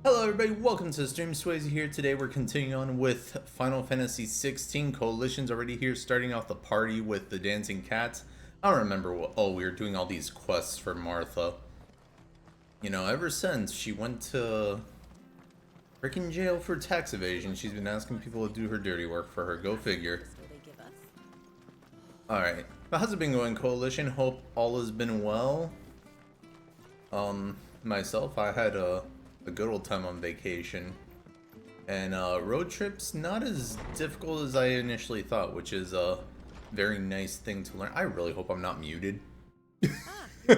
Hello everybody, welcome to the stream. Swayze here. Today we're continuing on with Final Fantasy XVI. Coalition's already here, starting off the party with the dancing cats. I don't remember what, we were doing all these quests for Martha. You know, ever since she went to freaking jail for tax evasion, she's been asking people to do her dirty work for her. Go figure. Alright, but how's it been going, Coalition? Hope all has been well. Myself, I had a good old time on vacation, and road trips not as difficult as I initially thought, which is a very nice thing to learn. I really hope I'm not muted, You're back.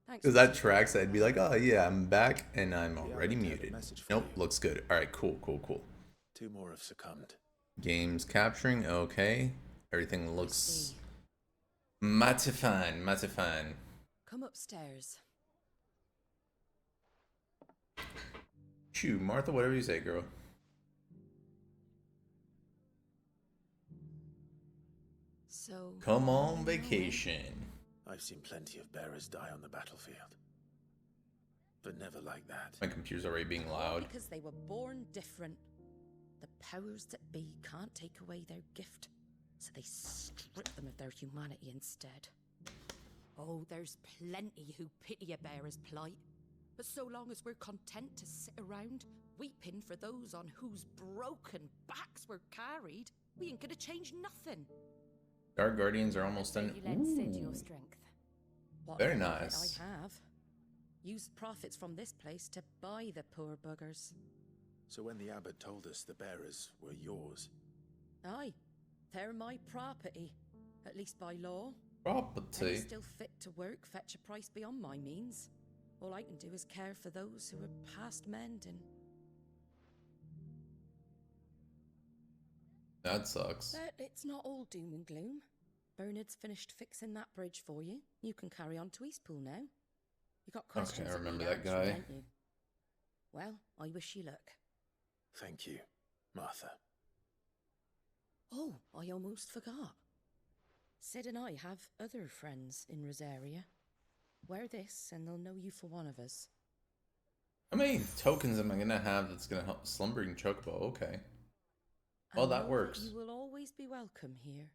Thanks. because that tracks. I'd be like, oh yeah, I'm back and I'm already muted. Nope, looks good. All right, cool. Two more have succumbed. Games capturing, okay. Everything looks mighty fine. Come upstairs. Shoo, Martha, whatever you say, girl. So Come on vacation. I've seen plenty of bearers die on the battlefield, but never like that. My computer's already being loud. Because they were born different. The powers that be can't take away their gift, so they strip them of their humanity instead. Oh, there's plenty who pity a bearer's plight. But so long as we're content to sit around, weeping for those on whose broken backs we're carried, we ain't gonna change nothing. Dark Guardians are almost done. You lend Sid your strength. What Very little bit nice. I have. Use profits from this place to buy the poor buggers. So when the abbot told us the bearers were yours, Aye, they're my property, at least by law. Property. Any still fit to work fetch a price beyond my means. All I can do is care for those who are past mending. That sucks. But it's not all doom and gloom. Bernard's finished fixing that bridge for you. You can carry on to Eastpool now. You got questions? I that remember need that answering, guy. don't you? Well, I wish you luck. thank you, Martha. Oh, I almost forgot. Sid and I have other friends in Rosaria. Wear this and they'll know you for one of us. How many tokens am I gonna have that's gonna help Slumbering Chocobo? Okay. Well, And that know works. You will always be welcome here.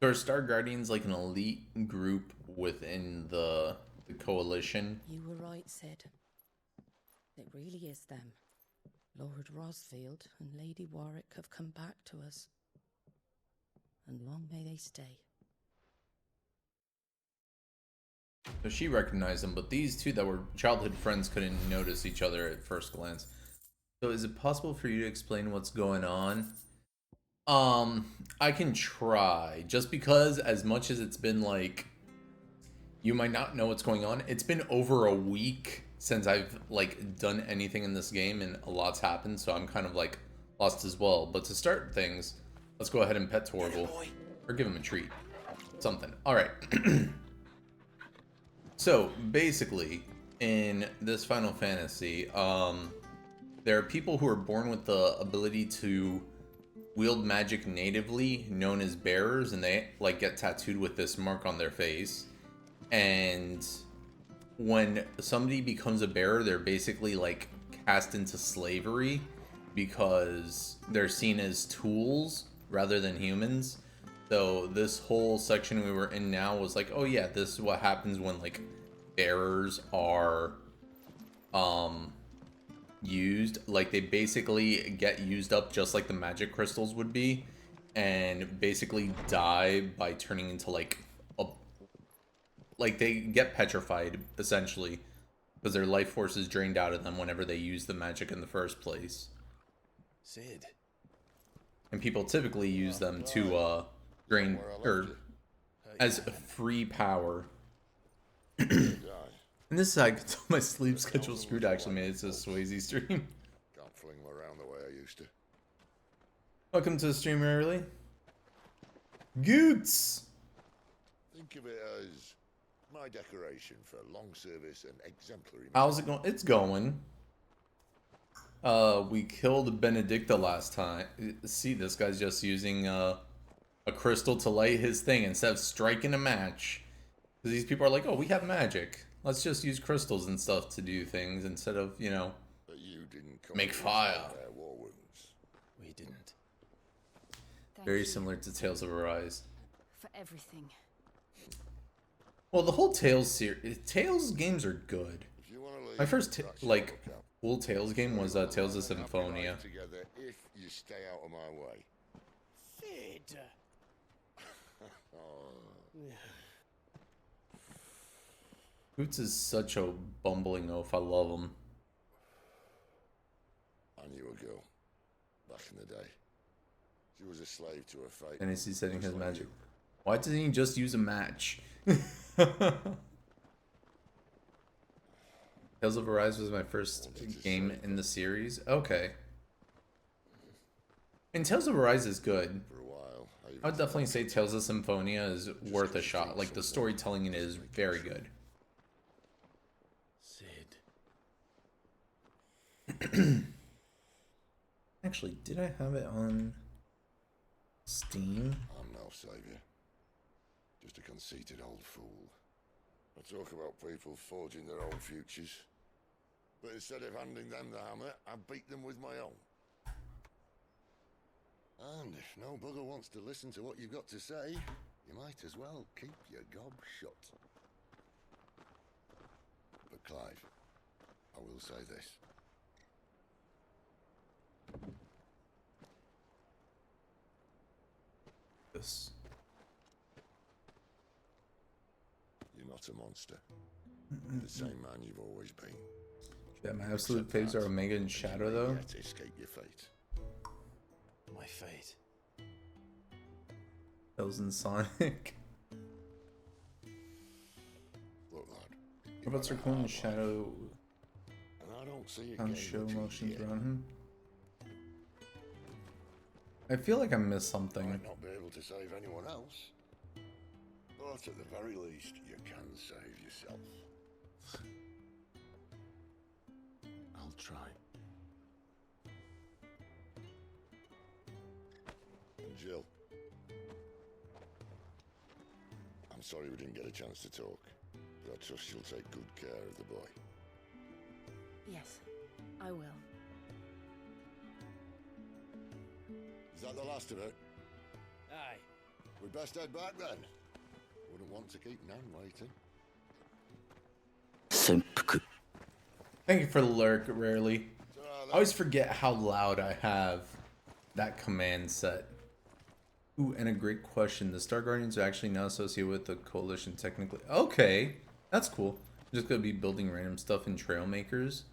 So are Star Guardians like an elite group within the coalition? You were right, Sid. It really is them. Lord Rosfield and Lady Warwick have come back to us. And long may they stay. So she recognized them, but these two that were childhood friends couldn't notice each other at first glance. So is it possible for you to explain what's going on? I can try. Just because as much as it's been like, you might not know what's going on. It's been over a week since I've like done anything in this game, and a lot's happened, so I'm kind of like lost as well. But to start things, let's go ahead and pet Torval, or give him a treat, something. All right. So basically, in this Final Fantasy, there are people who are born with the ability to wield magic natively, known as bearers, and they like get tattooed with this mark on their face. And when somebody becomes a bearer, they're basically like cast into slavery because they're seen as tools rather than humans. So this whole section we were in now was like, oh yeah, this is what happens when like bearers are used. Like they basically get used up just like the magic crystals would be, and basically die by turning into like they get petrified essentially because their life force is drained out of them whenever they use the magic in the first place. Sid. And people typically use them to drain or as free power. And this is how I can tell my sleep schedule screwed. Actually made it to Swayze stream. Can't fling them around the way I used to. Welcome to the stream early. Goots! Think of it as my decoration for long service and exemplary. How's it going? It's going. We killed Benedicta last time. See, this guy's just using a crystal to light his thing instead of striking a match. Because these people are like, oh, we have magic. Let's just use crystals and stuff to do things instead of, you know, But you didn't come make to us fire. with their war wounds. We didn't. Thank Very you similar to Tales of Arise. for everything. Well, the whole Tales series, Tales games are good. If you want to leave, My first that's your like lookout. full Tales game was Tales of We'll have Symphonia. life together if you stay out of my way. Sid. Boots is such a bumbling oaf. I love him. I knew a girl back in the day. She was a slave to her fate. And is he setting just his like magic? you. Why doesn't he just use a match? Tales of Arise was my first game in the series. Okay. And Tales of Arise is good. For a while, I would definitely say Tales of Symphonia is worth a shot. Like, the storytelling in it is very good. Sid. Actually, did I have it on Steam? I'm no savior. Just a conceited old fool. I talk about people forging their own futures. But instead of handing them the hammer, I beat them with my own. And if no bugger wants to listen to what you've got to say, you might as well keep your gob shut. But Clive, I will say this. This. You're not a monster. The same man you've always been. Yeah, my absolute Except faves are that, Omega and that you Shadow, may though. yet escape your fate. My fate. Tales and Sonic. Look, lad. What about Sir Conan and Shadow And I don't see it on getting show much motions easier. around him? I feel like I missed something. Might not be able to save anyone else, but at the very least, you can save yourself. I'll try. Jill, I'm sorry we didn't get a chance to talk, but I trust you'll take good care of the boy. Yes, I will. Is that the last of it? Aye. We'd best head back then. Wouldn't want to keep Nan waiting. Thank you for the lurk, Rarely. So, I always forget how loud I have that command set. Ooh, and a great question. The Star Guardians are actually not associated with the Coalition technically. Okay, that's cool. I'm just gonna be building random stuff in Trailmakers.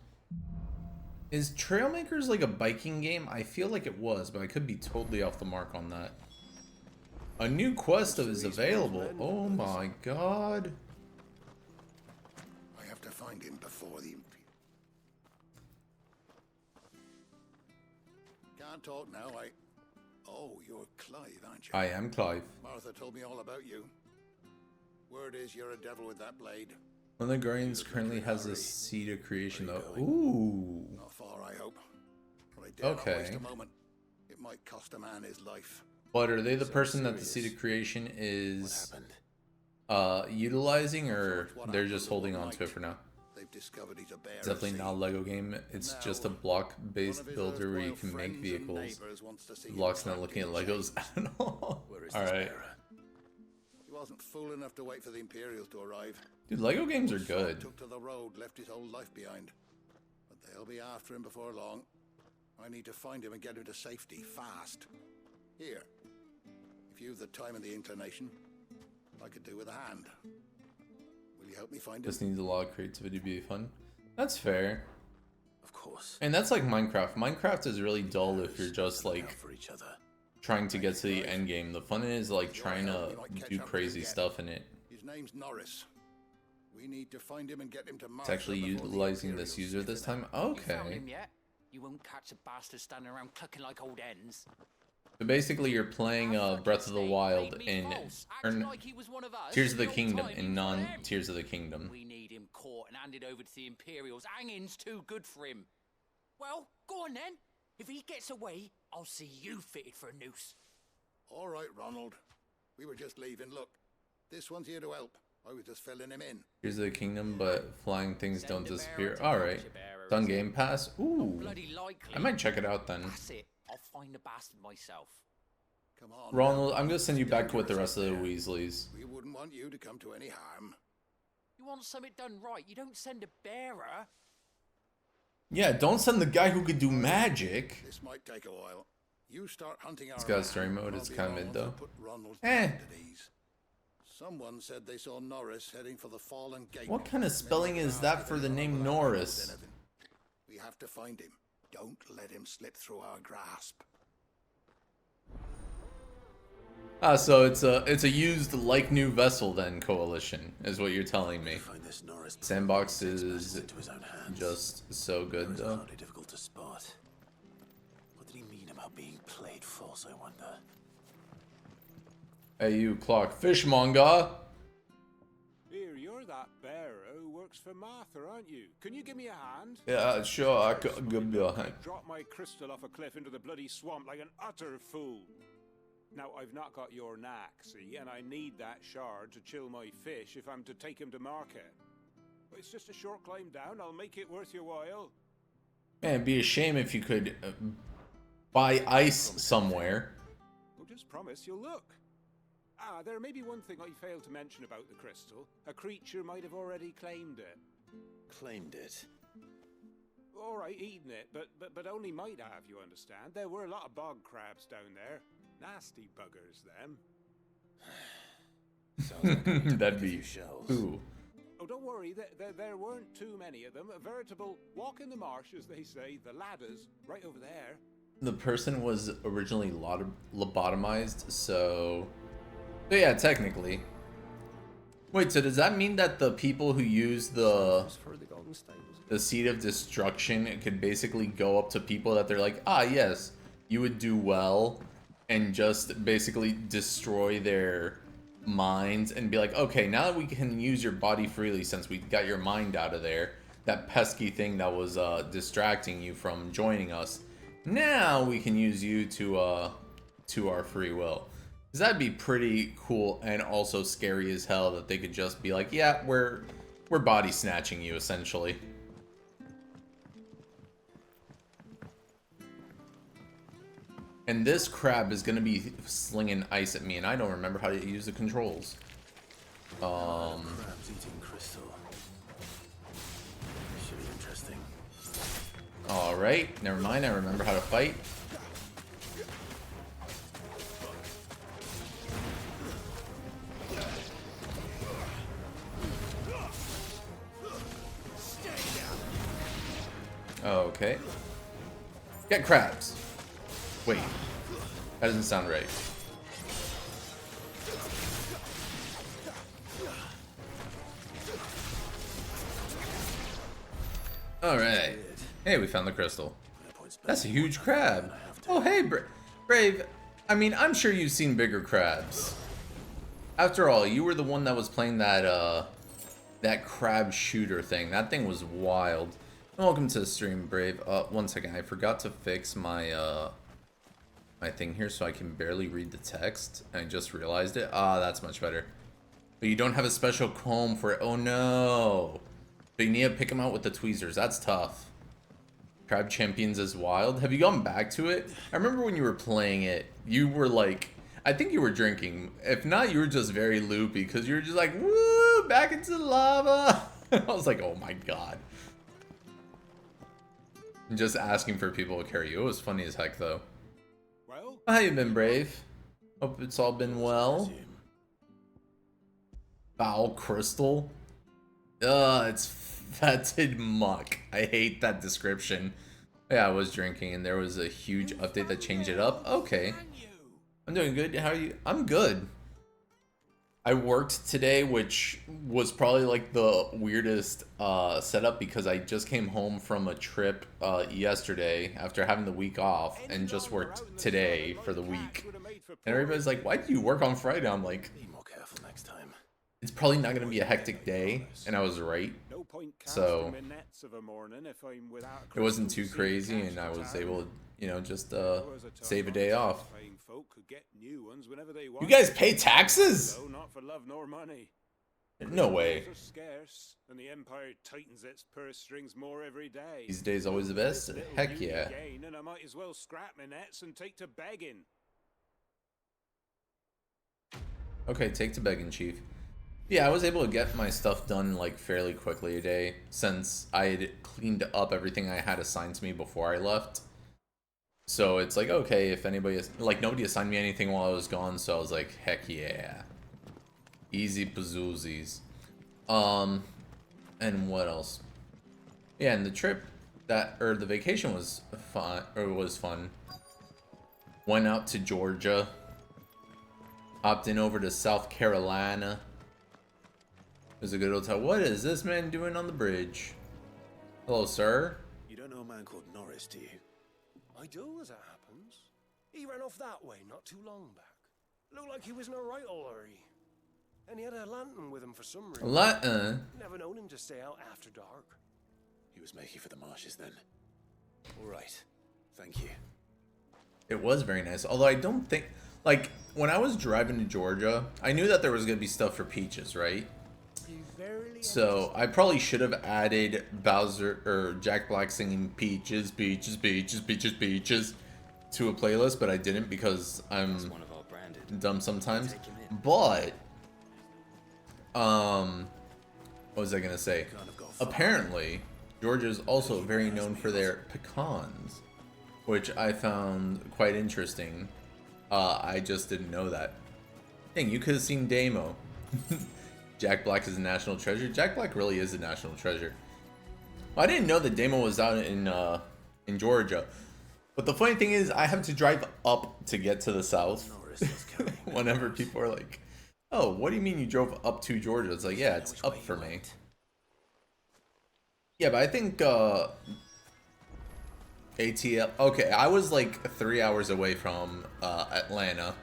Is Trailmakers like a biking game? I feel like it was, but I could be totally off the mark on that. A new quest is available. Oh my god. I have to find him before the... Can't talk now, Oh, you're Clive, aren't you? I am Clive. Martha told me all about you. Word is you're a devil with that blade. One of the Guardians currently has a seed of creation though. Ooh. Not far, I hope. But I dare not waste Okay. a moment. It might cost a man his life. But are they the So person that the seed serious. of creation What is happened? utilizing, or What they're happened just to holding one on to it night? for now? They've discovered he's a bear. It's definitely not a Lego game. It's just a block-based builder where you can make vehicles. Block's not looking at Legos at all. Where is All this right, bearer? He wasn't fool enough to wait for the Imperials to arrive. dude. Lego games are Son good. Took to the road, left his whole life behind. But they'll be after him before long. I need to find him and get him to safety fast. Here, if you've the time and the inclination, I could do with a hand. Will you help me find him? This needs a lot of creativity to be fun. That's fair. Of course. And that's like Minecraft. Minecraft is really dull if you're just Looking like out for each other. trying to get to the end game. The fun is like trying to do crazy stuff in it. His name's Norris. We need to find him and get him to It's Martha actually before the utilizing this Imperials user this sniff him time. You found Okay. him yet? You won't catch a bastard standing around clucking like old hens. So basically, you're playing Breath of the Wild in Tears of the Kingdom in non-Tears of the Kingdom. We need him caught and handed over to the Imperials. Hanging's too good for him. Well, go on then. If he gets away, I'll see you fitted for a noose. All right, Ronald. We were just leaving. Look, this one's here to help. I was just filling him in. Here's the kingdom, but flying things Send don't a bearer disappear. to Alright. capture bearer, It's on is it? Game Pass. Ooh. Bloody likely. I might check it out then. That's it. I'll find the bastard myself. Come on. Ronald, now. I'm gonna send you It's back with the dangerous rest of the out there. Weasleys. We wouldn't want you to come to any harm. You want something done right, you don't send a bearer. Yeah, don't send the guy who could do magic. This might take a while. You start hunting our It's got man, story mode, I'll it's be kinda along mid, to though. put Ronald's Eh. mind at ease. Someone said they saw Norris heading for the Fallen Gate. What kind of Maybe spelling we can is ask that if for the anyone name knows Norris? anything. We have to find him. Don't let him slip through our grasp. Ah, so it's a used like new vessel then, Coalition, is what you're telling me. Find this Norris Sandbox takes matters is into his own hands. just so good Norris though. hardly difficult to spot. What did he mean about being played false, I wonder? Hey you, Clock Fishmonger. Here, you're that bearer who works for Martha, aren't you? Can you give me a hand? Yeah, sure, I could give you a hand. Drop my crystal off a cliff into the bloody swamp like an utter fool. Now, I've not got your knack, see, and I need that shard to chill my fish if I'm to take him to market. But it's just a short climb down, I'll make it worth your while. Man, it'd be a shame if you could buy ice somewhere. Well, just promise you'll look. Ah, there may be one thing I failed to mention about the crystal. A creature might have already claimed it. Claimed it. All right, eaten it, but only might have, you understand. There were a lot of bog crabs down there. Nasty buggers, them. Sounds like I need to That'd pick a be few shells. ooh. Oh, don't worry, there weren't too many of them. A veritable walk in the marsh, as they say. The ladders, right over there. The person was originally lobotomized, so yeah, technically. Wait, so does that mean that the people who use the For the Golden Stables. seed of destruction could basically go up to people that they're like, ah, yes, you would do well, and just basically destroy their minds and be like, okay, now that we can use your body freely since we got your mind out of there, that pesky thing that was distracting you from joining us, now we can use you to our free will. 'Cause that'd be pretty cool and also scary as hell that they could just be like, yeah, we're body snatching you essentially. And this crab is gonna be slinging ice at me, and I don't remember how to use the controls. Crabs eating crystal. Should be interesting. All right, never mind. I remember how to fight. Okay. Get crabs. Wait, that doesn't sound right. All right. Hey, we found the crystal. That's a huge crab. Oh, hey, Brave. I mean, I'm sure you've seen bigger crabs. After all, you were the one that was playing that that crab shooter thing. That thing was wild. Welcome to the stream, Brave. One second. I forgot to fix my my thing here so I can barely read the text. I just realized it. Ah, that's much better. But you don't have a special comb for it. Oh no. But you need to pick them out with the tweezers. That's tough. Crab Champions is wild. Have you gone back to it? I remember when you were playing it, you were like, I think you were drinking. If not, you were just very loopy because you were just like, woo, back into the lava. I was like, oh my god. Just asking for people to carry you. It was funny as heck though. Well, How you been, Brave? Hope it's all been well. Foul crystal? It's fetid muck. I hate that description. Yeah, I was drinking and there was a huge update that changed it up. Okay. I'm doing good. How are you? I'm good. I worked today, which was probably like the weirdest setup because I just came home from a trip yesterday after having the week off and just worked today for the week. And everybody's like, why do you work on Friday? I'm like, Be more careful next time. it's probably not going to be a hectic day. And I was right. no point So, casting my nets of a morning if I'm without a It wasn't crystal too to see crazy the and I cash was to able town. to, you know, just There was a time save a when day off. tax-paying folk could get new ones whenever they You wanted. guys pay taxes? No, not for love nor money. No way. Are scarce, and the Empire tightens its purse strings more every day. These days always the best. Little Heck beauty yeah. gain, and I might as well scrap my nets and take to begging. Okay, take to begging, Chief. Yeah, I was able to get my stuff done like fairly quickly a day since I had cleaned up everything I had assigned to me before I left. So it's like, okay, if anybody is like, nobody assigned me anything while I was gone, so I was like, heck yeah. Easy pazoozies. And what else? Yeah, and the trip the vacation was fun. Went out to Georgia. Hopped in over to South Carolina. It was a good hotel. What is this man doing on the bridge? Hello, sir. You don't know a man called Norris, do you? I do, as it happens. He ran off that way not too long back. Looked like he was in a right hurry. And he had a lantern with him for some reason. Never known him to stay out after dark. He was making for the marshes then. All right. Thank you. It was very nice. Although I don't think... Like, when I was driving to Georgia, I knew that there was going to be stuff for Peaches, right? So, I probably should have added Bowser, or Jack Black singing Peaches, Peaches, Peaches, Peaches, Peaches to a playlist, but I didn't because I'm dumb sometimes. But, what was I going to say? Apparently, Georgia is also very known for their pecans, which I found quite interesting. I just didn't know that. Dang, you could have seen Damo. Jack Black is a national treasure. Jack Black really is a national treasure. Well, I didn't know that Damo was out in Georgia. But the funny thing is, I have to drive up to get to the south. Whenever people are like, "Oh, what do you mean you drove up to Georgia?" It's like, yeah, it's up for me. Yeah, but I think ATL. Okay, I was like 3 hours away from Atlanta.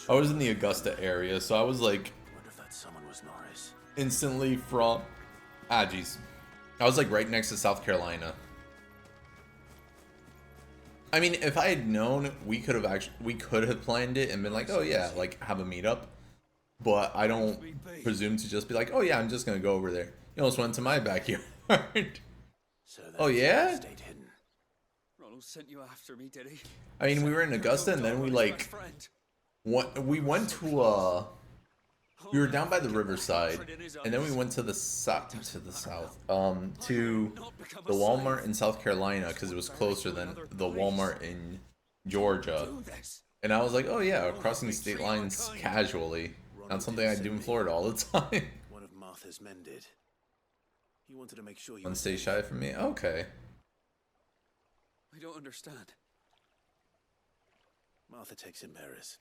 I was in the Augusta area, so I was like instantly from geez. I was like right next to South Carolina. I mean, if I had known, we could have planned it and been like, oh yeah, like have a meetup. But I don't presume to just be like, oh yeah, I'm just gonna go over there. You almost went to my backyard. Oh yeah? Sent you after me, did he? I mean, we were in Augusta, and then we like we went to we were down by the riverside, and then we went to the south to the Walmart in South Carolina because it was closer than the Walmart in Georgia. And I was like, oh yeah, crossing state lines casually. Not something I do in Florida all the time. One of Martha's men did. He wanted to make sure you One stay shy from me. Okay. I don't understand. Martha takes in bearers.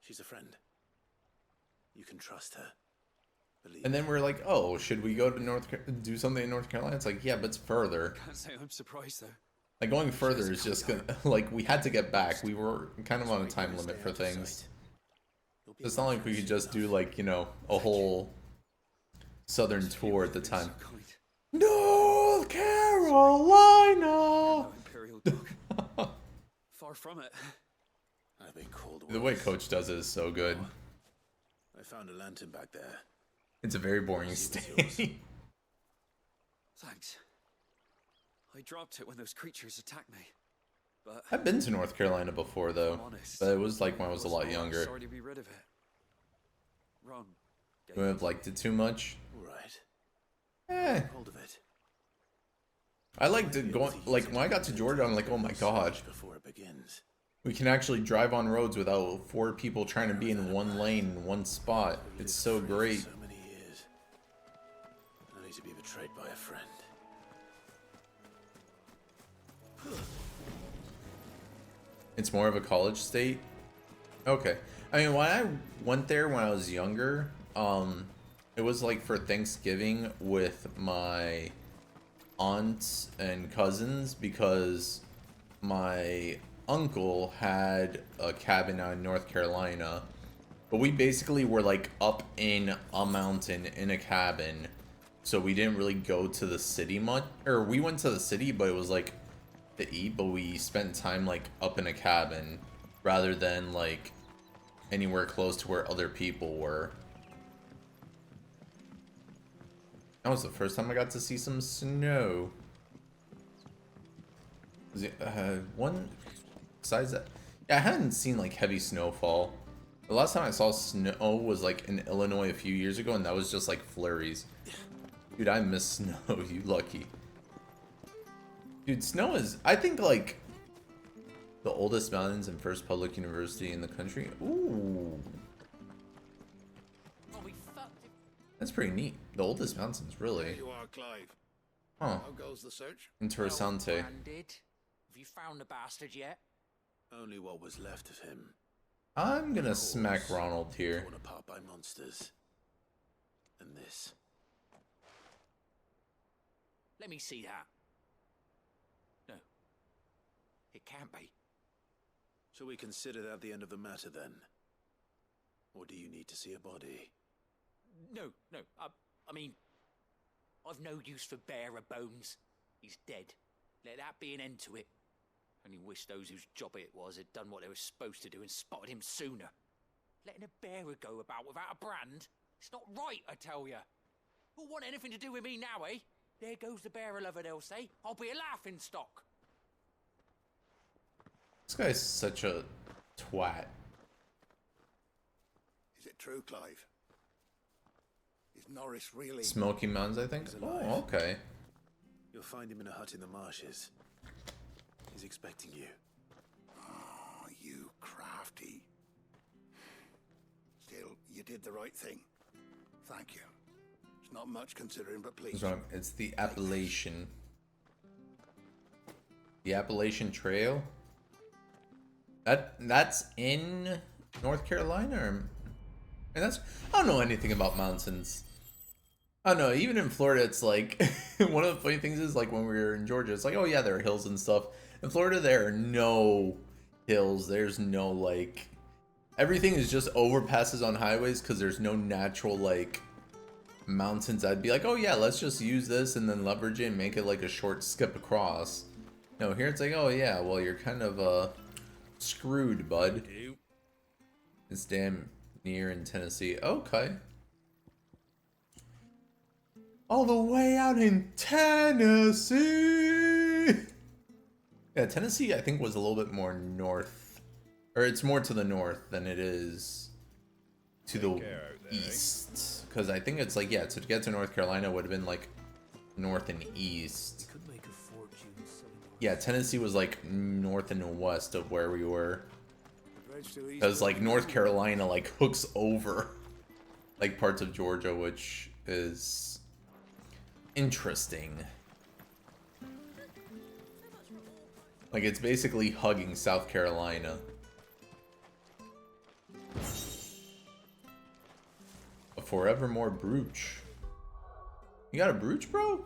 She's a friend. You can trust her. Believe And then we're like, oh, should we go to do something in North Carolina? It's like, yeah, but it's further. Can't say I'm surprised though. Like going further is just gonna like we had to get back. We were kind of on a time limit for things. It's not like we could just do like, you know, a whole southern tour at the time. North Carolina. Imperial dog. Far from it. I've been called The way Coach does it is so good. I found a lantern back there. It's a very boring state. Thanks. I dropped it when those creatures attacked me. But I've been to North Carolina before though, but it was like when I was a lot younger. Sorry to be rid of it. Ron. You would have liked it too much. All right. Hold of it. I liked it going, like when I got to Georgia, I'm like, oh my god. Before it begins. We can actually drive on roads without 4 people trying to be in one lane, in one spot. It's so great. So many years. Only to be betrayed by a friend. It's more of a college state. Okay. I mean, when I went there when I was younger, it was like for Thanksgiving with my aunts and cousins because my uncle had a cabin out in North Carolina. But we basically were like up in a mountain in a cabin. So we didn't really go to the city much. Or we went to the city, but it was like to eat, but we spent time like up in a cabin rather than like anywhere close to where other people were. That was the first time I got to see some snow. Was it, one besides that? Yeah, I hadn't seen like heavy snowfall. The last time I saw snow was like in Illinois a few years ago, and that was just like flurries. Dude, I miss snow. You lucky. Dude, snow is, I think, like the oldest mountains and first public university in the country. Ooh. Well, we fucked it. That's pretty neat. The oldest mountains, There really. you are, Clive. Huh. How goes the search? Interessante. Well, Branded. Have you found the bastard yet? Only what was left of him. I'm gonna smack Ronald here. Torn apart by monsters. And this. Let me see that. No. It can't be. Shall we consider that the end of the matter then? Or do you need to see a body? No. I mean, I've no use for bearer bones. He's dead. Let that be an end to it. Only wish those whose job it was had done what they were supposed to do and spotted him sooner. Letting a bearer go about without a brand? It's not right, I tell ya. Who'll want anything to do with me now, eh? There goes the bearer lover, they'll say. I'll be a laughing stock. This guy's such a twat. Is it true, Clive? Is Norris really... Smoky Mountains, I think. He's Oh, alive. okay. You'll find him in a hut in the marshes. He's expecting you. Oh, you crafty. Still, you did the right thing. Thank you. It's not much considering, but please. What's wrong? It's the Appalachian. The Appalachian Trail? That's in North Carolina? Or, and that's, I don't know anything about mountains. I don't know, even in Florida, it's like, one of the funny things is, like, when we were in Georgia, it's like, oh yeah, there are hills and stuff. In Florida, there are no hills. There's no, like, everything is just overpasses on highways because there's no natural, like, mountains. I'd be like, oh yeah, let's just use this and then leverage it and make it like a short skip across. No, here it's like, oh yeah, well, you're kind of, screwed, bud. It's damn near in Tennessee. Okay. All the way out in Tennessee. Yeah, Tennessee, I think, was a little bit more north. Or it's more to the north than it is to the east. Because I think it's like, yeah, to get to North Carolina would have been like north and east. Could make a fortune selling Yeah, Tennessee was like north and west of where we were. bridge to East. Because like North Carolina like hooks over like parts of Georgia, which is interesting. Like it's basically hugging South Carolina. A forevermore brooch. You got a brooch, bro?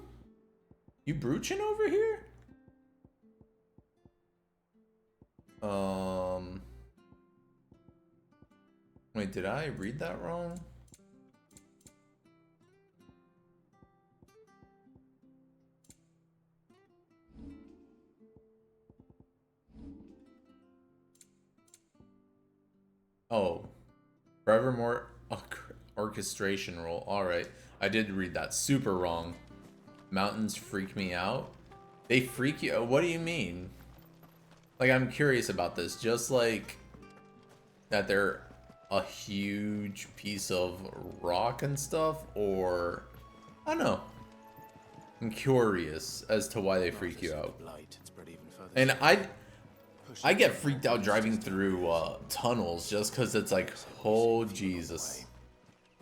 You brooching over here? Wait, did I read that wrong? Oh, forevermore orchestration role. All right, I did read that super wrong. Mountains freak me out. They freak you? What do you mean? Like, I'm curious about this. Just like that they're a huge piece of rock and stuff, or I don't know. I'm curious as to why they freak you out. And I get freaked out driving through tunnels just because it's like, oh Jesus.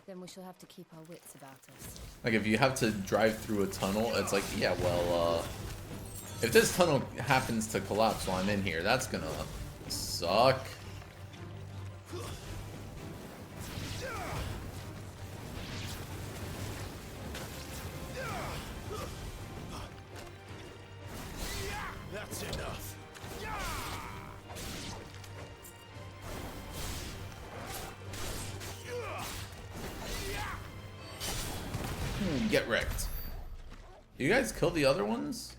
Then we shall have to keep our wits about us. Like if you have to drive through a tunnel, it's like, yeah, well, if this tunnel happens to collapse while I'm in here, that's gonna suck. That's enough. Get wrecked. You guys kill the other ones?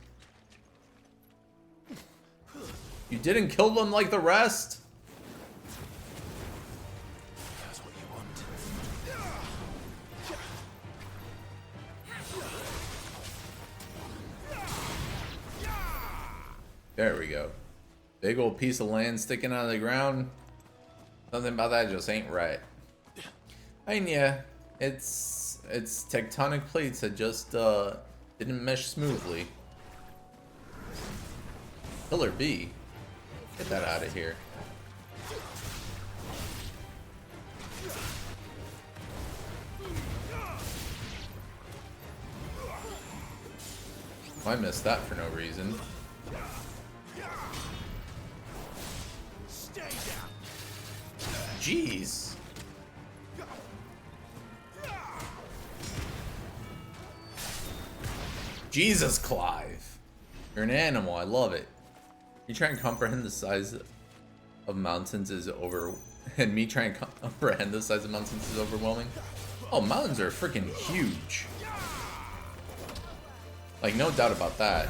You didn't kill them like the rest? That's what you want. There we go. Big old piece of land sticking out of the ground. Something about that just ain't right. I mean, yeah, it's tectonic plates that just didn't mesh smoothly. Pillar B. Get that out of here. I missed that for no reason. Jeez. Jesus, Clive. You're an animal. I love it. You try and comprehend the size of mountains is over... And me trying to comprehend the size of mountains is overwhelming? Oh, mountains are freaking huge. Like, no doubt about that.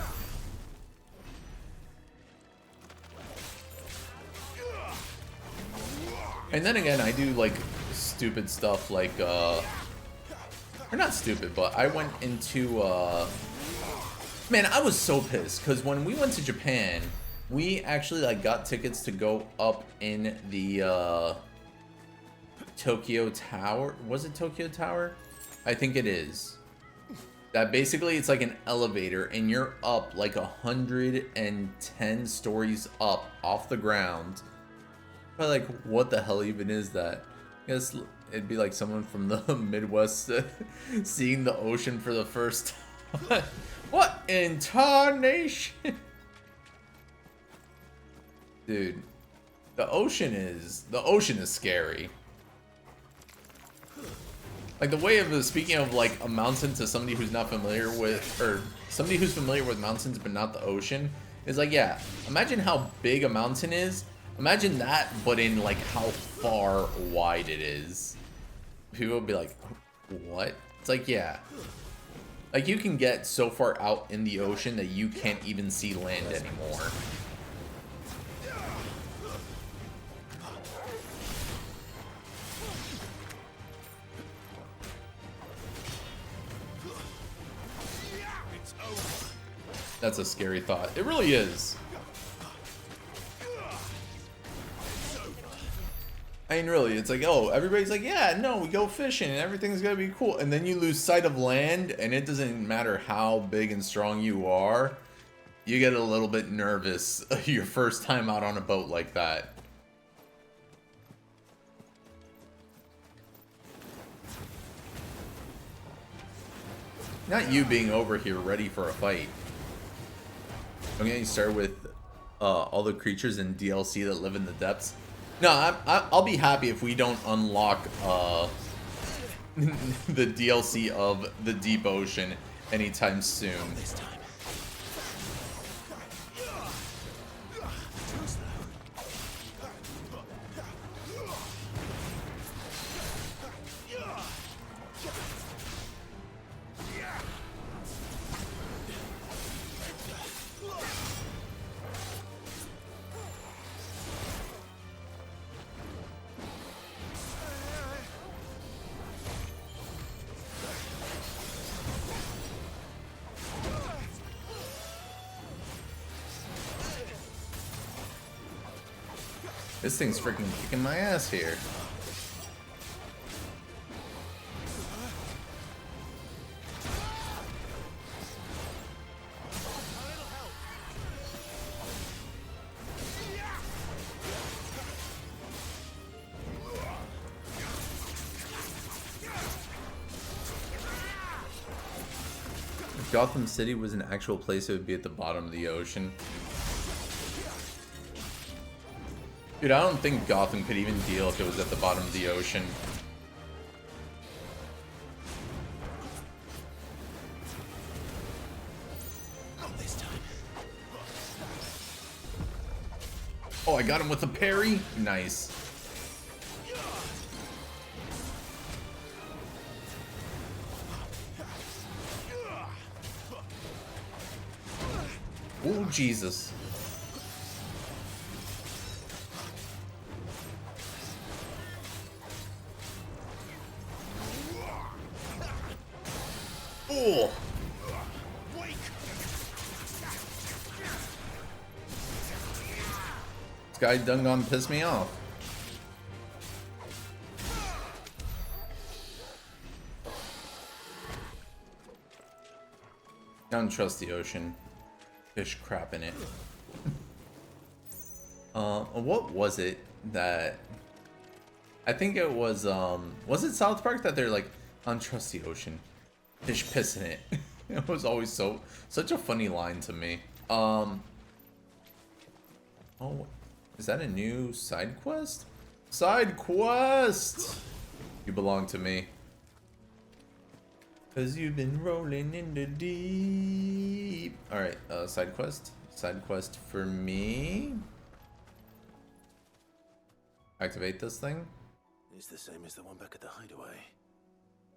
And then again, I do, like, stupid stuff like, or not stupid, but I went into, man, I was so pissed, because when we went to Japan, we actually, like, got tickets to go up in the, Tokyo Tower. Was it Tokyo Tower? I think it is. That basically it's like an elevator and you're up like 110 stories up off the ground. But like, what the hell even is that? I guess it'd be like someone from the Midwest seeing the ocean for the first time. What in tarnation? Dude, the ocean is scary. Like, the way of speaking of, like, a mountain to somebody who's not familiar with, or somebody who's familiar with mountains but not the ocean, is like, yeah, imagine how big a mountain is. Imagine that, but in, like, how far wide it is. People would be like, what? It's like, yeah. Like, you can get so far out in the ocean that you can't even see land anymore. That's a scary thought. It really is. I mean, really, it's like, oh, everybody's like, yeah, no, we go fishing and everything's gonna be cool. And then you lose sight of land and it doesn't matter how big and strong you are. You get a little bit nervous your first time out on a boat like that. Not you being over here ready for a fight. I'm getting started with all the creatures in DLC that live in the depths. No, I'll be happy if we don't unlock the DLC of the deep ocean anytime soon. This thing's freaking kicking my ass here. If Gotham City was an actual place, it would be at the bottom of the ocean. Dude, I don't think Gotham could even deal if it was at the bottom of the ocean. Oh, I got him with a parry? Nice. Oh, Jesus. Oh. guy done gone piss me off. I don't trust the ocean. Fish crap in it. What was it that... I think it was it South Park that they're like, I don't trust the ocean. Fish piss in it. It was always such a funny line to me. Oh, is that a new side quest? Side quest! You belong to me. Cause you've been rolling in the deep. Alright, side quest. Side quest for me. Activate this thing. It's the same as the one back at the hideaway.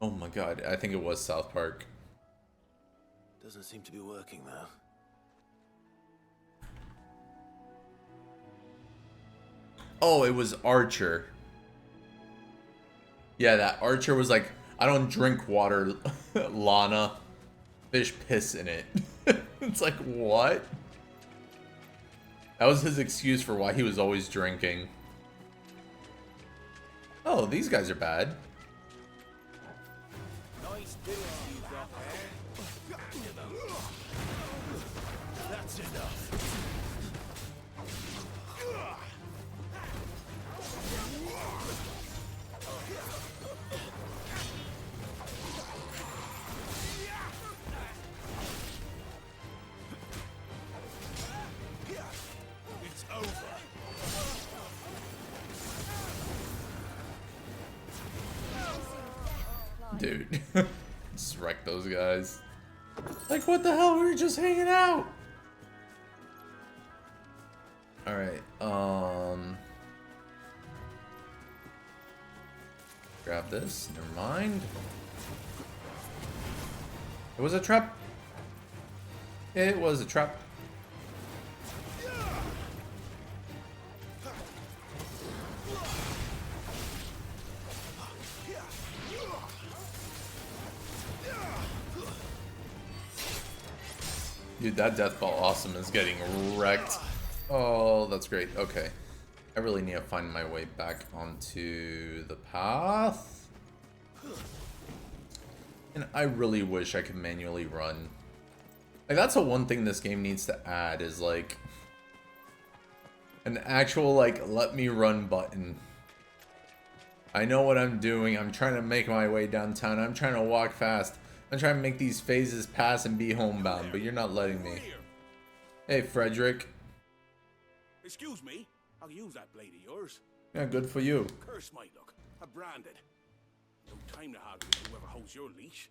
Oh my god, I think it was South Park. Doesn't seem to be working though. Oh, it was Archer. Yeah, that Archer was like, I don't drink water, Lana. Fish piss in it. It's like, what? That was his excuse for why he was always drinking. Oh, these guys are bad. Nice doings you got there. That's enough. It's over. Dude. Just wreck those guys. Like, what the hell? We were just hanging out. Alright, grab this. Never mind. It was a trap. It was a trap. Dude, that death ball awesome is getting wrecked. Oh, that's great. Okay. I really need to find my way back onto the path. And I really wish I could manually run. Like, that's the one thing this game needs to add is, like, an actual, like, let me run button. I know what I'm doing. I'm trying to make my way downtown. I'm trying to walk fast. I'm trying to make these phases pass and be homebound, but you're not letting me. Hey, Frederick. Excuse me, I'll use that blade of yours. Yeah, good for you. Curse my luck. I'm branded. No time to argue with whoever holds your leash.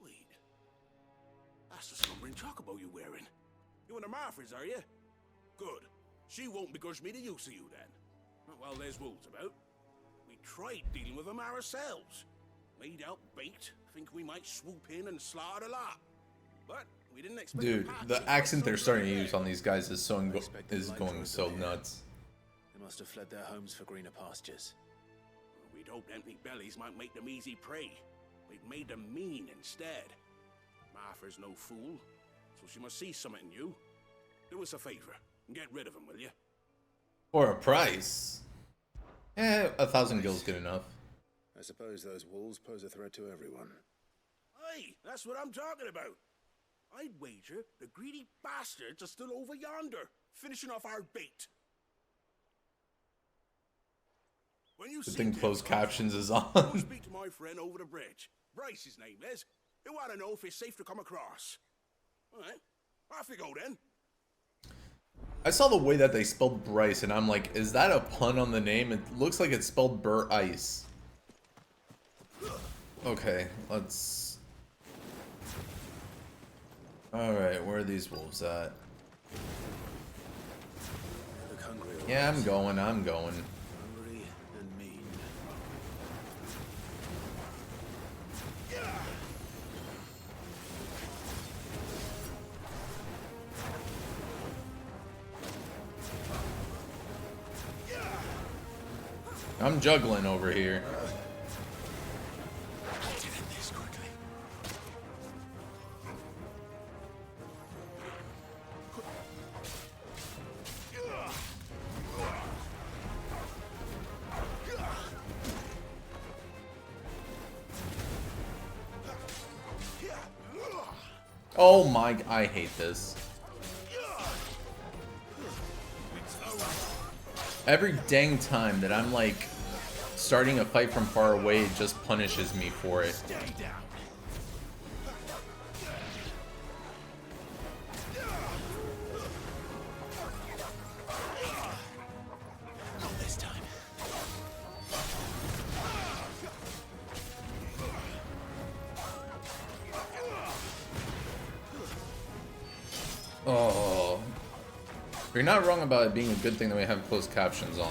Wait. That's the slumbering chocobo you're wearing. You and the Marfors, are you? Good. She won't begrudge me the use of you then. Not while there's wolves about. We tried dealing with them ourselves. Made out bait, think we might swoop in and slaughter the lot. But we didn't expect. Dude, the accent they're starting to use on these guys is going so nuts. They must have fled their homes for greener pastures. We'd hoped empty bellies might make them easy prey. We'd made them mean instead. Martha's no fool, so she must see something in you. Do us a favor and get rid of them, will you? For a price. 1,000 gil's good enough. I suppose those wolves pose a threat to everyone. Aye, that's what I'm talking about. I'd wager the greedy bastards are still over yonder, finishing off our bait. When you Good thing see closed them, captions is go on. speak to my friend over the bridge. Bryce, his name is. He want to know if it's safe to come across. All right, off you go then. I saw the way that they spelled Bryce, and I'm like, is that a pun on the name? It looks like it's spelled Burr Ice. Okay, let's... Alright, where are these wolves at? Look hungry. Yeah, I'm going. Hungry and mean. I'm juggling over here. Oh my, I hate this. Every dang time that I'm like starting a fight from far away, it just punishes me for it. Not this time. Oh. You're not wrong about it being a good thing that we have closed captions on.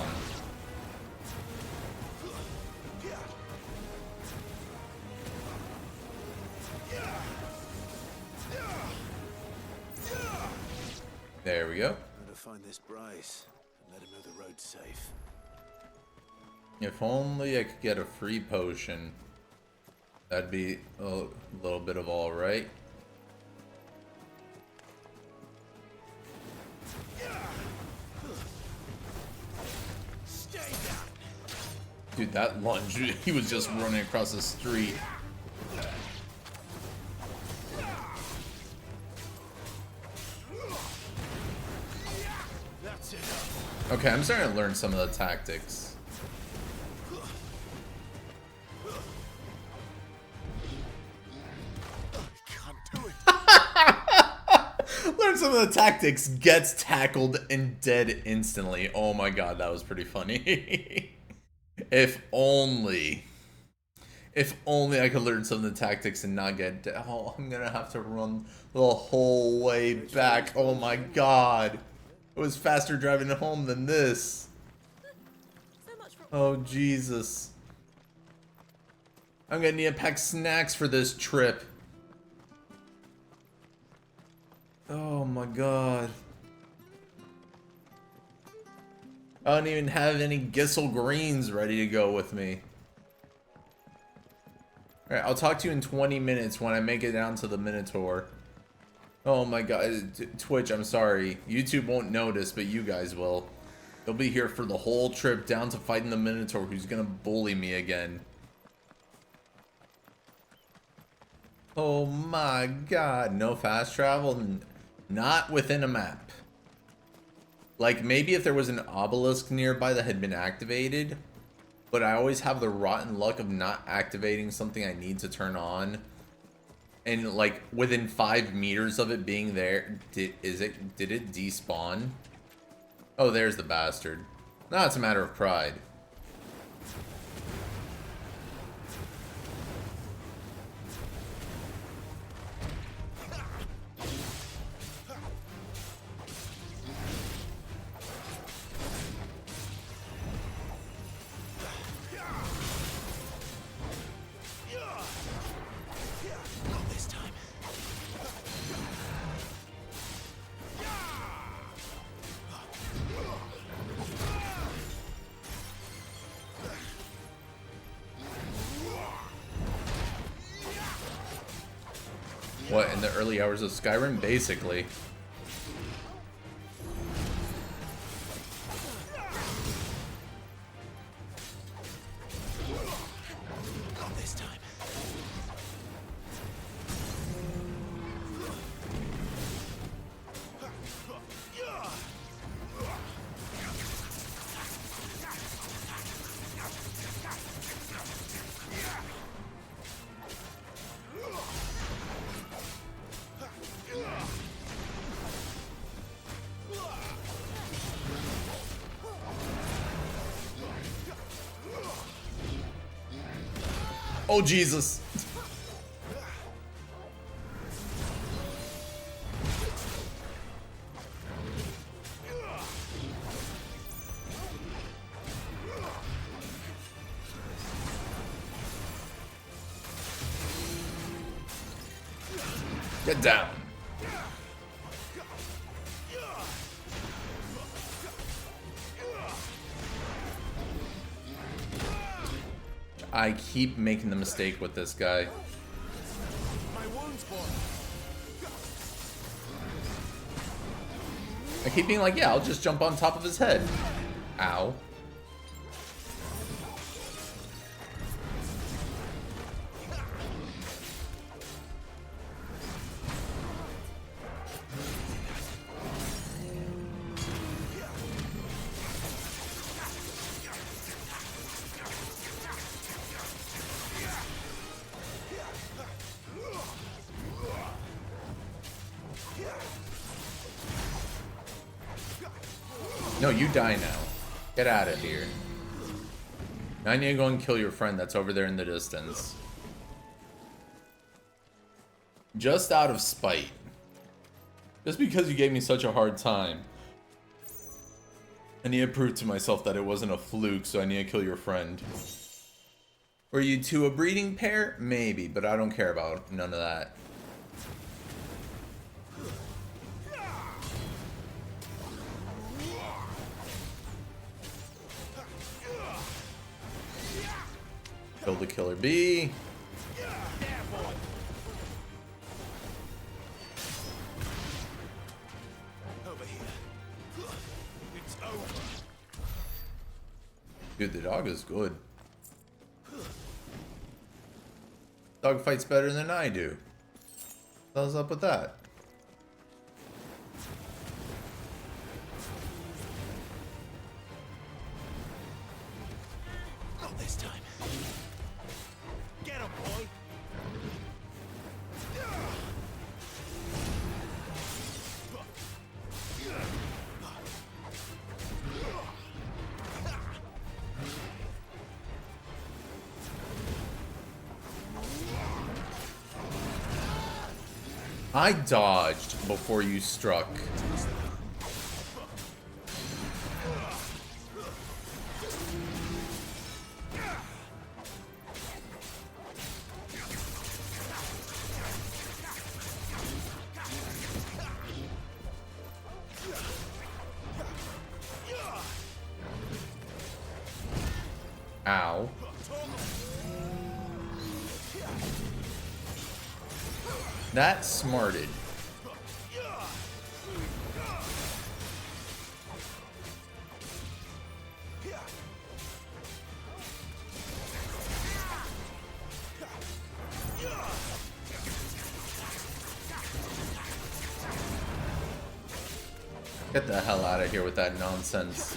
There we go. Better find this Bryce and let him know the road's safe. If only I could get a free potion. That'd be a little bit of alright. Dude, that lunge, he was just running across the street. Okay, I'm starting to learn some of the tactics. Learn some of the tactics, gets tackled and dead instantly. Oh my god, that was pretty funny. If only I could learn some of the tactics and not get dead. Oh, I'm gonna have to run the whole way back. Oh my god. It was faster driving home than this. Oh, Jesus. I'm gonna need to pack snacks for this trip. Oh my god. I don't even have any Gissel Greens ready to go with me. Alright, I'll talk to you in 20 minutes when I make it down to the Minotaur. Oh my god, Twitch, I'm sorry. YouTube won't notice, but you guys will. They'll be here for the whole trip down to fighting the Minotaur who's gonna bully me again. Oh my god, no fast travel? Not within a map. Like, maybe if there was an obelisk nearby that had been activated, but I always have the rotten luck of not activating something I need to turn on. And, like, within 5 meters of it being there, did it despawn? Oh, there's the bastard. No, it's a matter of pride. What, in the early hours of Skyrim? Basically. Not this time. Oh, Jesus. Get down. I keep making the mistake with this guy. I keep being like, yeah, I'll just jump on top of his head. Ow. No, you die now. Get out of here. Now I need to go and kill your friend that's over there in the distance. Just out of spite. Just because you gave me such a hard time. I need to prove to myself that it wasn't a fluke, so I need to kill your friend. Were you two a breeding pair? Maybe, but I don't care about none of that. Kill the killer bee. Over here. It's over. Dude, the dog is good. Dog fights better than I do. What's up with that? Not this time. Get him, boy. I dodged before you struck. Ow. That smarted. Get the hell out of here with that nonsense.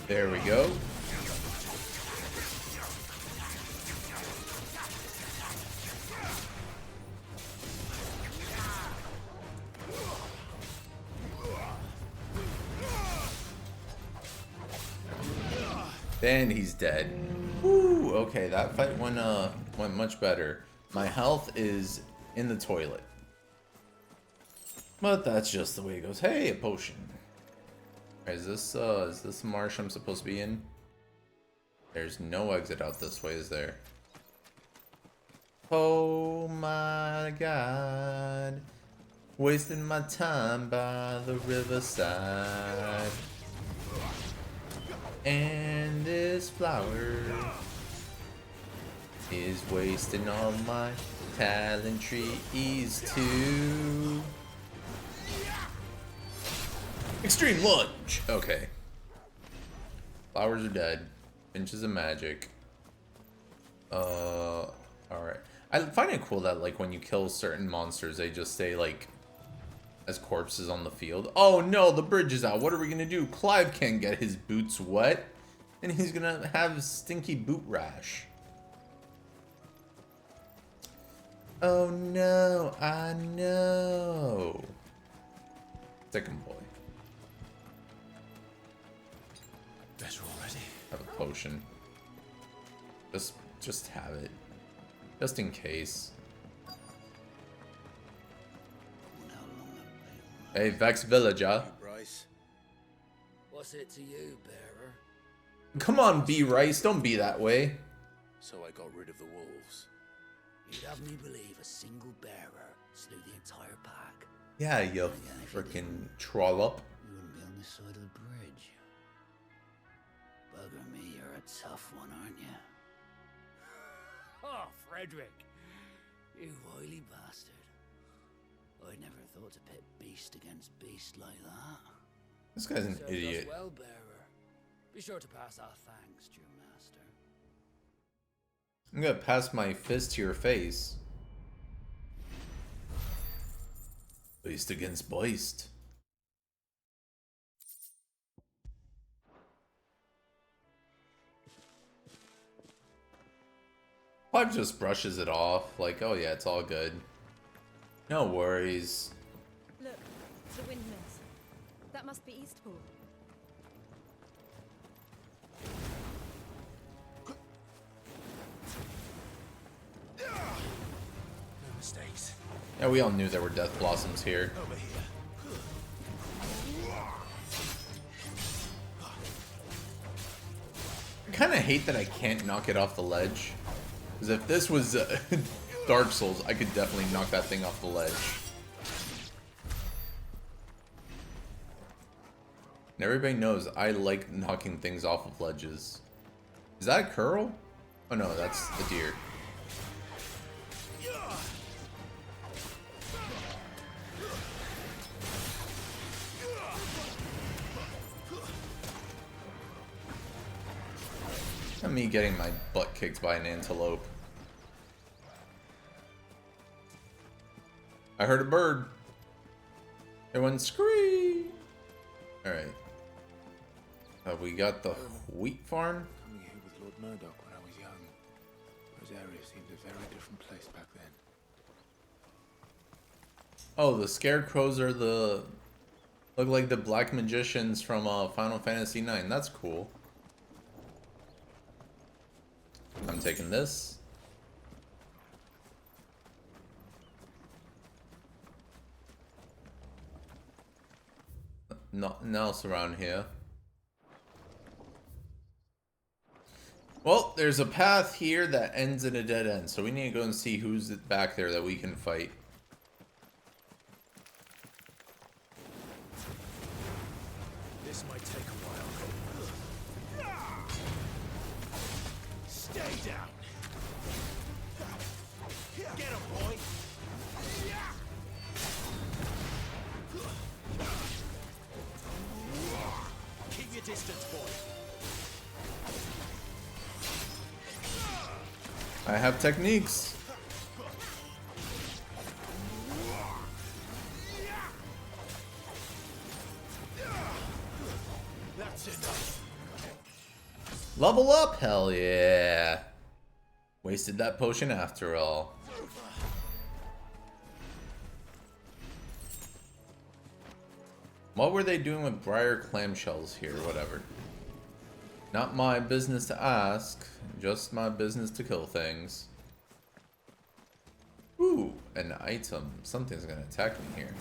There we go. Then he's dead. Woo! Okay, that fight went much better. My health is in the toilet. But that's just the way it goes. Hey, a potion. Is this the marsh I'm supposed to be in? There's no exit out this way, is there? Oh my god. Wasting my time by the riverside. And this flower is wasting all my talent trees too. Extreme lunge! Okay. Flowers are dead. Finches of magic. Alright. I find it cool that, like, when you kill certain monsters, they just stay, like, as corpses on the field. Oh no, the bridge is out. What are we gonna do? Clive can't get his boots wet. And he's gonna have stinky boot rash. Oh no, I know. Second boy. Better already. Have a potion. Just have it. Just in case. Hey, Vex Villager. Bryce. What's it to you, bearer? Come on, B Rice, don't be that way. So I got rid of the wolves. You'd have me believe a single bearer slew the entire pack. Yeah, you freaking trollop. You wouldn't be on this side of the bridge. Bugger me, you're a tough one, aren't you? Oh, Frederick. You wily bastard. I never thought to pit beast against beast like that. This guy's an Serves us idiot. well, bearer. Be sure to pass our thanks to your master. I'm gonna pass my fist to your face. Beast against beast. Clive just brushes it off, like, oh yeah, it's all good. No worries. Look, the windmills. That must be Eastpool. No mistakes. Yeah, we all knew there were death blossoms here. Over here. I kind of hate that I can't knock it off the ledge. Because if this was Dark Souls, I could definitely knock that thing off the ledge. And everybody knows I like knocking things off of ledges. Is that a curl? Oh no, that's a deer. And me getting my butt kicked by an antelope. I heard a bird. It went scream. Alright. We got the wheat farm. Coming here with Lord Murdoch when I was young. Those areas seemed a very different place back then. Oh, the scarecrows are the... look like the black magicians from Final Fantasy IX. That's cool. I'm taking this. Nothing else around here. Well, there's a path here that ends in a dead end, so we need to go and see who's back there that we can fight. This might take a while. Stay down. Get him, boy. Keep your distance, boy. I have techniques. That's enough. Level up, hell yeah. Wasted that potion after all. What were they doing with briar clamshells here? Whatever. Not my business to ask, just my business to kill things. Ooh, an item. Something's gonna attack me here.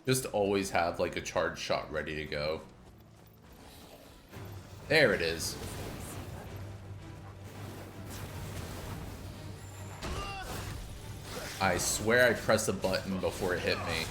Just always have like a charged shot ready to go. There it is. I swear I pressed a button before it hit me.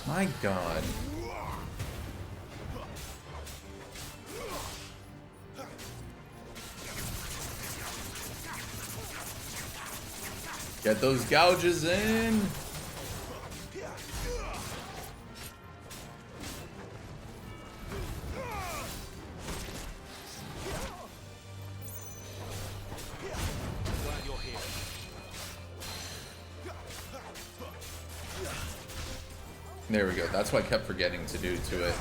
My God. Get those gouges in. Glad you're here. There we go. That's what I kept forgetting to do to it.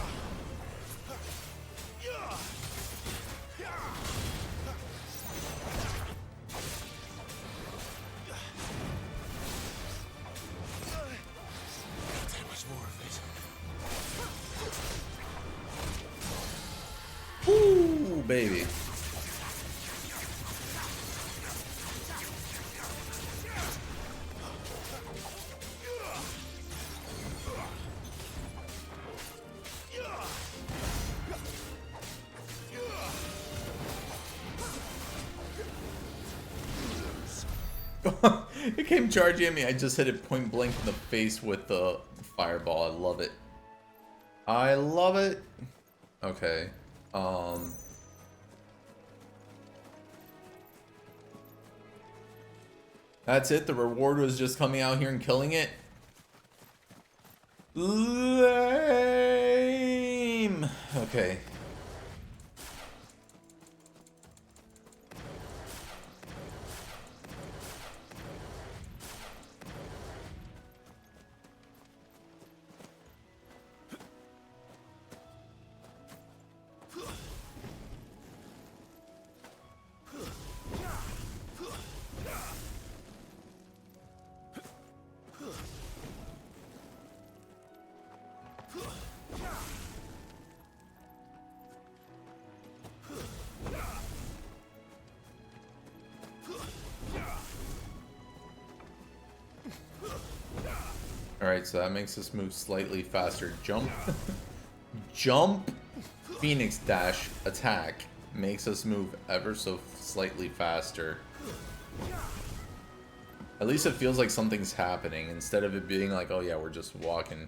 There was more of it. Ooh, baby. It came charging at me. I just hit it point blank in the face with the fireball. I love it. I love it. Okay. That's it. The reward was just coming out here and killing it. Lame. Okay. Alright, so that makes us move slightly faster. Jump. Jump. Phoenix dash. Attack. Makes us move ever so slightly faster. At least it feels like something's happening instead of it being like, oh yeah, we're just walking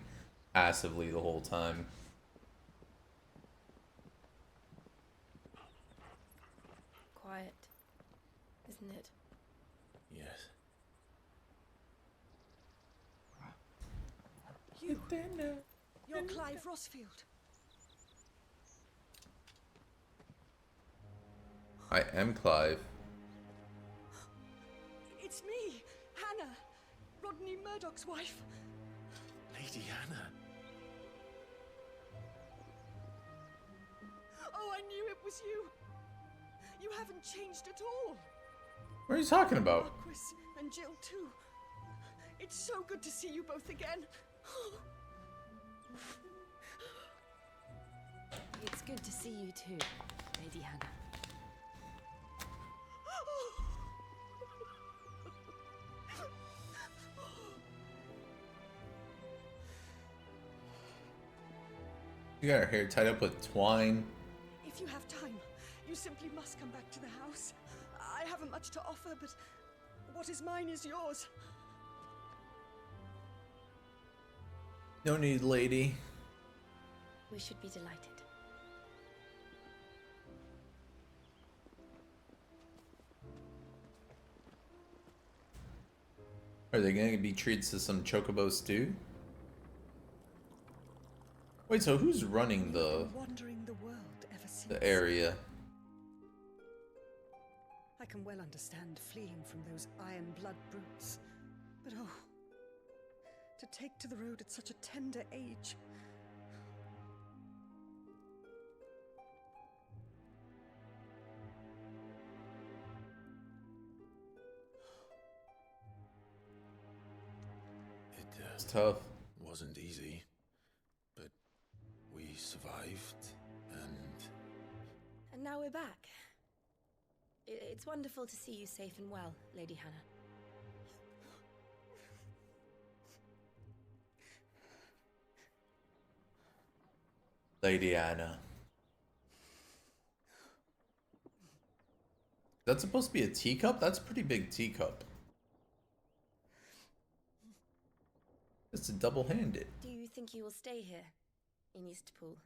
passively the whole time. Quiet, isn't it? Yes. You're Clive Rossfield. I am Clive. It's me, Hannah, Rodney Murdoch's wife. Lady Hannah. Oh, I knew it was you. You haven't changed at all. What are you talking about? Marquis and Jill too. It's so good to see you both again. It's good to see you too, Lady Hannah. You got her hair tied up with twine. If you have time, you simply must come back to the house. I haven't much to offer, but what is mine is yours. No need, lady. We should be delighted. Are they going to be treated to some chocobo stew? Wait, so who's running Wandering the world ever since. the area? I can well understand fleeing from those iron blood brutes, but oh, to take to the road at such a tender age. It's tough. Wasn't easy, but we survived, and And now we're back. It's wonderful to see you safe and well, Lady Hannah. Lady Anna. That's supposed to be a teacup? That's a pretty big teacup. It's a double-handed. Do you think you will stay here, in Eastpool?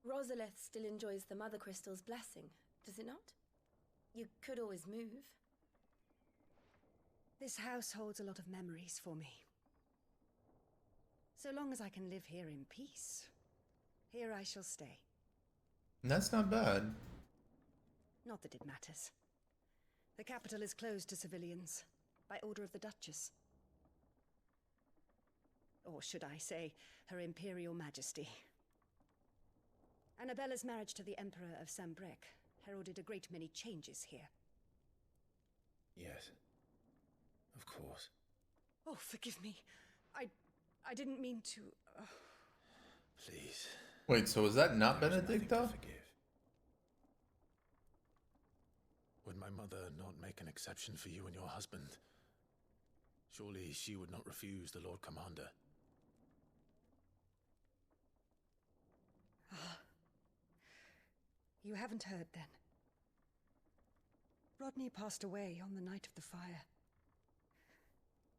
Rosalith still enjoys the Mother Crystal's blessing, does it not? You could always move. This house holds a lot of memories for me. So long as I can live here in peace, here I shall stay. That's not bad. Not that it matters. The capital is closed to civilians, by order of the Duchess. Or should I say, Her Imperial Majesty. Annabella's marriage to the Emperor of Sambrec heralded a great many changes here. yes, of course. Oh, forgive me. I didn't mean to... Please. Wait, so was that not There is nothing to Benedicta? forgive. Would my mother not make an exception for you and your husband? Surely she would not refuse the Lord Commander. You haven't heard, then? Rodney passed away on the night of the fire.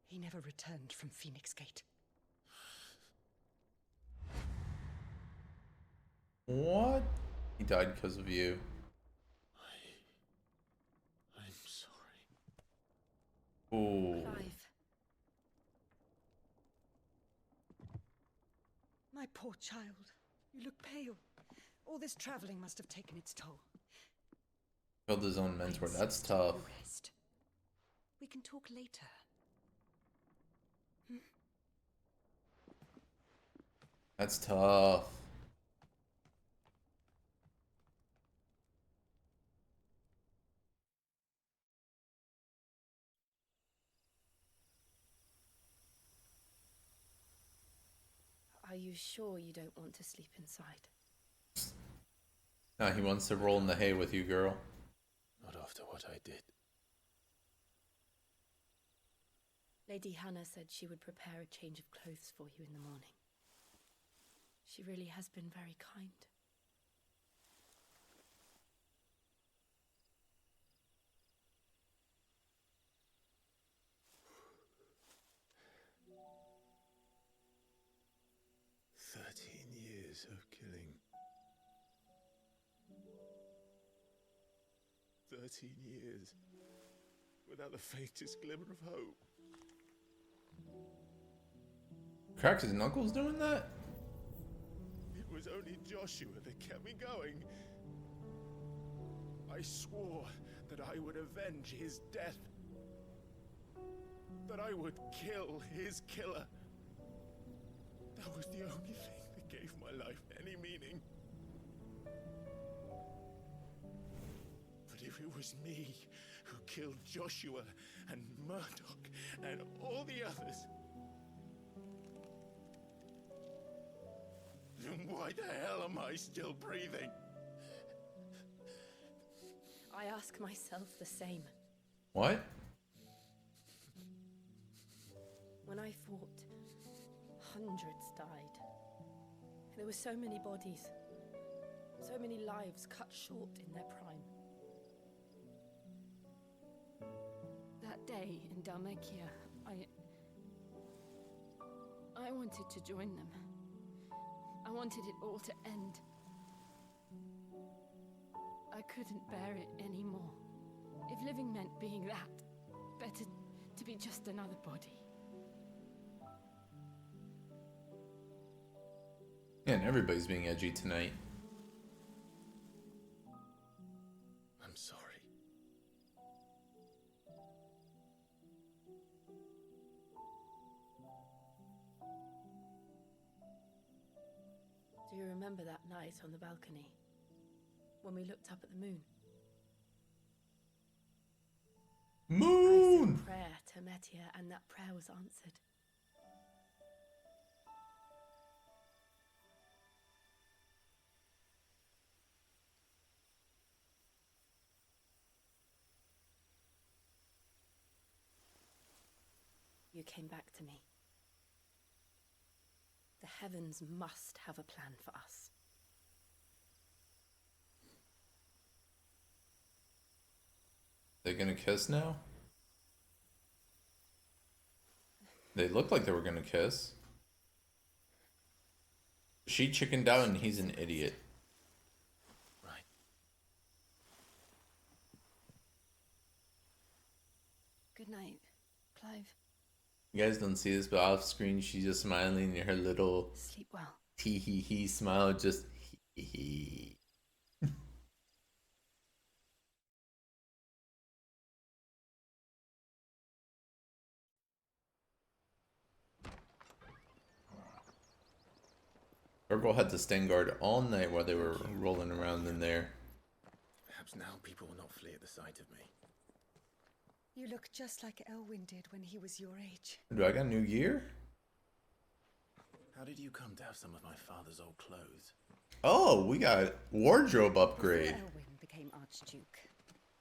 He never returned from Phoenix Gate. What? He died because of you. I'm sorry. Ooh. Clive. My poor child. You look pale. All this traveling must have taken its toll. Killed his own mentor. That's tough. Rest. We can talk later. That's tough. Are you sure you don't want to sleep inside? Nah, he wants to roll in the hay with you, girl. Not after what I did. Lady Hannah said she would prepare a change of clothes for you in the morning. She really has been very kind. Years of killing. 13 years without the faintest glimmer of hope. Cracks his knuckles doing that? It was only Joshua that kept me going. I swore that I would avenge his death. That I would kill his killer. That was the only thing that gave my life any meaning. But if it was me who killed Joshua and Murdoch and all the others, then why the hell am I still breathing? I ask myself the same. What? When I fought, hundreds died. There were so many bodies, so many lives cut short in their prime. That day in Dalmekia, I wanted to join them. I wanted it all to end. I couldn't bear it anymore. If living meant being that, better to be just another body. Yeah, and everybody's being edgy tonight. I'm sorry. Do you remember that night on the balcony? When we looked up at the moon? I said a prayer to Metia, and that prayer was answered. You came back to me. The heavens must have a plan for us. They gonna kiss now? They looked like they were gonna kiss. She chickened out and he's an idiot. Right. Good night, Clive. You guys don't see this, but off screen she's just smiling and her little Sleep well. tee hee hee smile just hee hee. Urkel had to stand guard all night while they were rolling around in there. Perhaps now people will not flee at the sight of me. You look just like Elwyn did when he was your age. Do I got new gear? How did you come to have some of my father's old clothes? Oh, we got wardrobe upgrade. Before Elwyn became Archduke,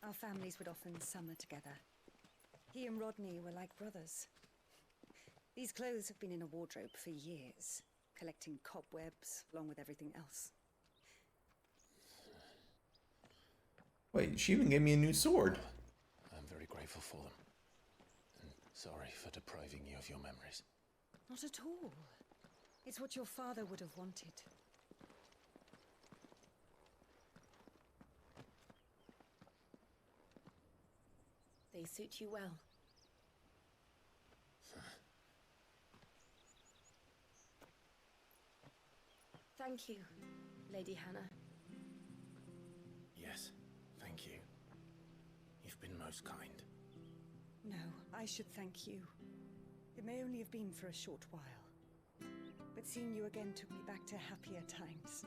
our families would often summer together. He and Rodney were like brothers. These clothes have been in a wardrobe for years, collecting cobwebs along with everything else. Wait, she even gave me a new sword. I'm very grateful for them. And sorry for depriving you of your memories. Not at all. It's what your father would have wanted. They suit you well. Thank you, Lady Hannah. Yes, thank you. You've been most kind. No, I should thank you. It may only have been for a short while, but seeing you again took me back to happier times.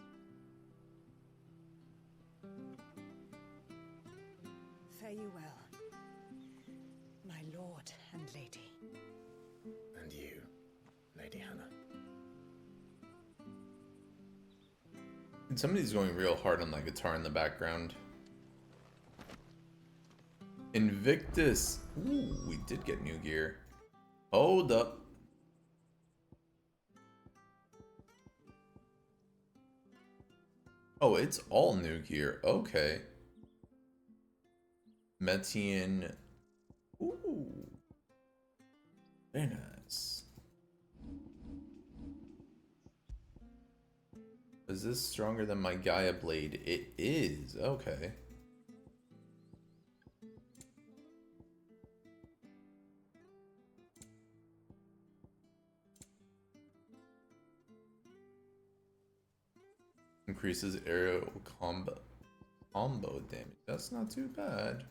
Fare you well, my lord and lady. And you, Lady Hannah. And somebody's going real hard on my guitar in the background. Invictus. Ooh, we did get new gear. Hold up. Oh, it's all new gear. Okay. Metian. Ooh. Very nice. Is this stronger than my Gaia blade? It is. Okay. Increases aerial combo damage. That's not too bad.